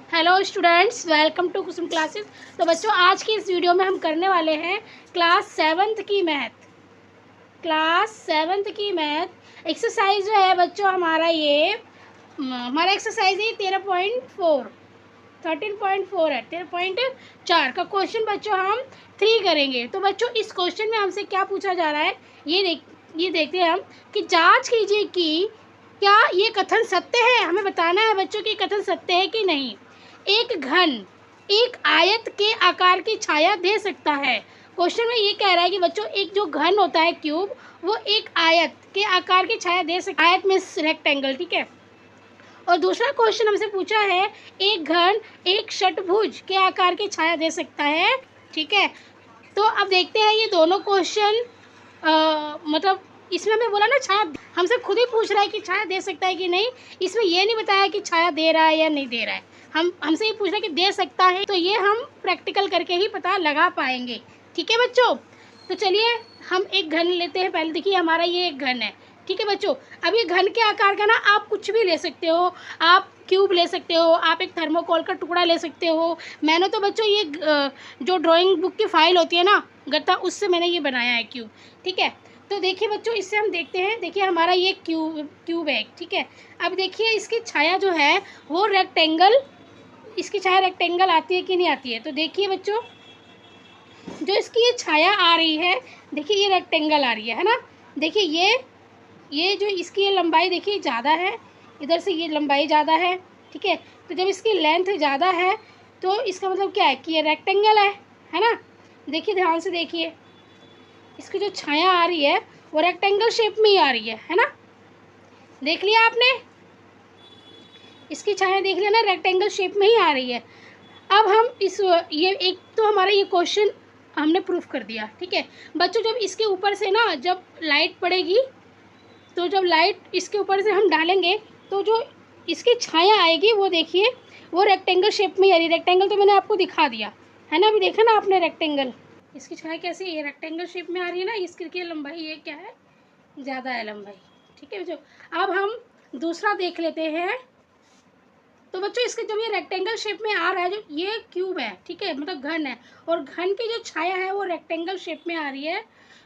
Hello students, welcome to Kusum classes. तो बच्चों, आज की इस वीडियो में हम करने वाले हैं क्लास सेवन्थ की मैथ एक्सरसाइज जो है बच्चों हमारा एक्सरसाइज है 13.4 है 13.4 का क्वेश्चन बच्चों हम 3 करेंगे। तो बच्चों, इस क्वेश्चन में हमसे क्या पूछा जा रहा है ये देखते हैं हम कि जांच कीजिए कि क्या ये कथन सत्य है। हमें बताना है बच्चों कि कथन सत्य है कि नहीं। एक घन एक आयत के आकार की छाया दे सकता है। क्वेश्चन में ये कह रहा है कि बच्चों, एक जो घन होता है क्यूब, वो एक आयत के आकार की छाया दे सकता है। आयत में रेक्टेंगल, ठीक है। और दूसरा क्वेश्चन हमसे पूछा है, एक घन एक षटभुज के आकार की छाया दे सकता है, ठीक है। तो अब देखते हैं ये दोनों क्वेश्चन, मतलब इसमें हमें बोला ना छाया, हमसे खुद ही पूछ रहा है कि छाया दे सकता है कि नहीं। इसमें ये नहीं बताया कि छाया दे रहा है या नहीं दे रहा है। हमसे ये पूछ रहा है कि दे सकता है, तो ये हम प्रैक्टिकल करके ही पता लगा पाएंगे, ठीक है बच्चों। तो चलिए हम एक घन लेते हैं। पहले देखिए, हमारा ये एक घन है, ठीक है बच्चों। अब ये घन के आकार का ना आप कुछ भी ले सकते हो। आप क्यूब ले सकते हो, आप एक थर्मोकोल का टुकड़ा ले सकते हो। मैंने तो बच्चों ये जो ड्राइंग बुक की फाइल होती है ना, गत्ता, उससे मैंने ये बनाया है क्यूब, ठीक है। तो देखिए बच्चों, इससे हम देखते हैं। देखिए हमारा ये क्यूब है, ठीक है। अब देखिए इसकी छाया जो है वो इसकी छाया रेक्टेंगल आती है कि नहीं आती है। तो देखिए बच्चों, जो इसकी ये छाया आ रही है, देखिए ये रेक्टेंगल आ रही है ना। देखिए ये जो इसकी ये लंबाई देखिए ज़्यादा है, इधर से ये लंबाई ज़्यादा है, ठीक है। तो जब इसकी लेंथ ज़्यादा है तो इसका मतलब क्या है कि ये रेक्टेंगल है ना। देखिए ध्यान से देखिए, इसकी जो छाया आ रही है वो रेक्टेंगल शेप में ही आ रही है ना। देख लिया आपने, इसकी छाया देख लिया ना, रेक्टेंगल शेप में ही आ रही है। अब हम ये एक तो हमारा ये क्वेश्चन हमने प्रूफ कर दिया, ठीक है बच्चों। जब इसके ऊपर से ना जब लाइट पड़ेगी, तो जब लाइट इसके ऊपर से हम डालेंगे तो जो इसकी छाया आएगी वो देखिए वो रेक्टेंगल शेप में आ रही है। रेक्टेंगल तो मैंने आपको दिखा दिया है ना, अभी देखा ना आपने रेक्टेंगल। इसकी छाया कैसी है, ये रेक्टेंगल शेप में आ रही है ना। इसकी लंबाई ये क्या है, ज़्यादा है लंबाई, ठीक है बच्चों। अब हम दूसरा देख लेते हैं। तो बच्चों, इसके जब ये रेक्टेंगल शेप में आ रहा है, जो ये क्यूब है, ठीक है, मतलब घन है, और घन की जो छाया है वो रेक्टेंगल शेप में आ रही है।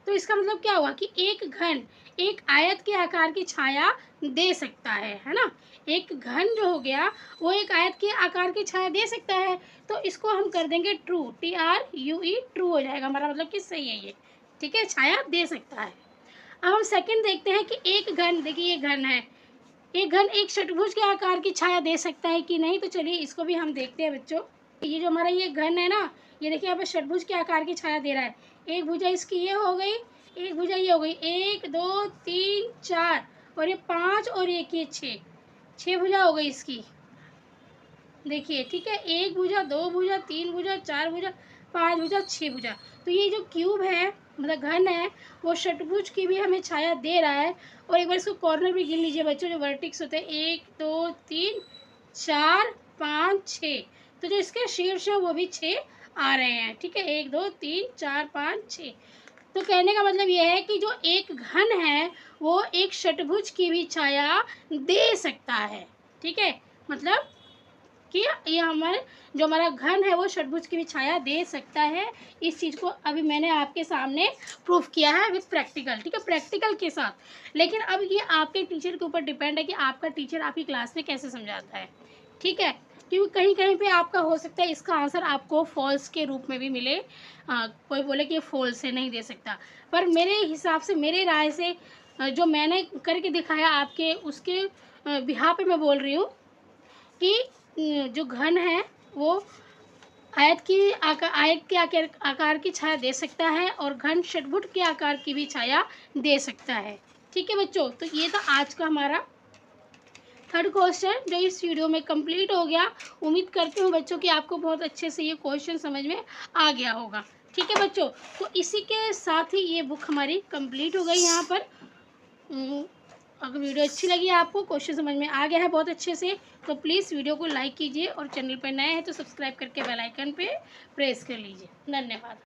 तो इसका मतलब क्या हुआ कि एक घन एक आयत के आकार की छाया दे सकता है ना। एक घन जो हो गया वो एक आयत के आकार की छाया दे सकता है। तो इसको हम कर देंगे ट्रू, TRUE, ट्रू हो जाएगा हमारा मतलब कि सही है ये, ठीक है, छाया दे सकता है। अब हम सेकंड देखते हैं कि एक घन, देखिए ये घन है, एक घन एक षटभुज के आकार की छाया दे सकता है कि नहीं। तो चलिए इसको भी हम देखते हैं बच्चों। ये जो हमारा ये घन है ना, ये देखिए यहाँ पे षटभुज के आकार की छाया दे रहा है। एक भुजा इसकी ये हो गई, एक भुजा ये हो गई, 1 2 3 4, और ये 5 और एक ये 6 भुजा हो गई इसकी, देखिए, ठीक है। एक भुजा, दो भुजा, तीन भुजा, चार भुजा, पांच भुजा, 6 भुजा। तो ये जो क्यूब है मतलब घन है, वो षटभुज की भी हमें छाया दे रहा है। और एक बार इसको कॉर्नर भी गिन लीजिए बच्चों, जो वर्टिक्स होते हैं, 1 2 3 4 5 6। तो जो इसके शीर्ष है वो भी 6 आ रहे हैं, ठीक है, 1 2 3 4 5 6। तो कहने का मतलब ये है कि जो एक घन है वो एक षटभुज की भी छाया दे सकता है, ठीक है। मतलब कि ये हमारा घन है वो षटभुज की भी छाया दे सकता है। इस चीज़ को अभी मैंने आपके सामने प्रूफ किया है विद प्रैक्टिकल, ठीक है, प्रैक्टिकल के साथ। लेकिन अब ये आपके टीचर के ऊपर डिपेंड है कि आपका टीचर आपकी क्लास में कैसे समझाता है, ठीक है। क्योंकि कहीं कहीं पे आपका हो सकता है इसका आंसर आपको फॉल्स के रूप में भी मिले। कोई बोले कि ये फॉल्स है, नहीं दे सकता। पर मेरे हिसाब से, मेरे राय से, जो मैंने करके दिखाया आपके उसके बिहाफ पे मैं बोल रही हूँ कि जो घन है वो आयत के आकार की छाया दे सकता है, और घन षटभुज के आकार की भी छाया दे सकता है, ठीक है बच्चों। तो ये था आज का हमारा थर्ड क्वेश्चन जो इस वीडियो में कंप्लीट हो गया। उम्मीद करती हूँ बच्चों कि आपको बहुत अच्छे से ये क्वेश्चन समझ में आ गया होगा, ठीक है बच्चों। तो इसी के साथ ही ये बुक हमारी कंप्लीट हो गई यहाँ पर। अगर वीडियो अच्छी लगी आपको, क्वेश्चन समझ में आ गया है बहुत अच्छे से, तो प्लीज़ वीडियो को लाइक कीजिए, और चैनल पर नए हैं तो सब्सक्राइब करके बेल आइकन पे प्रेस कर लीजिए। धन्यवाद।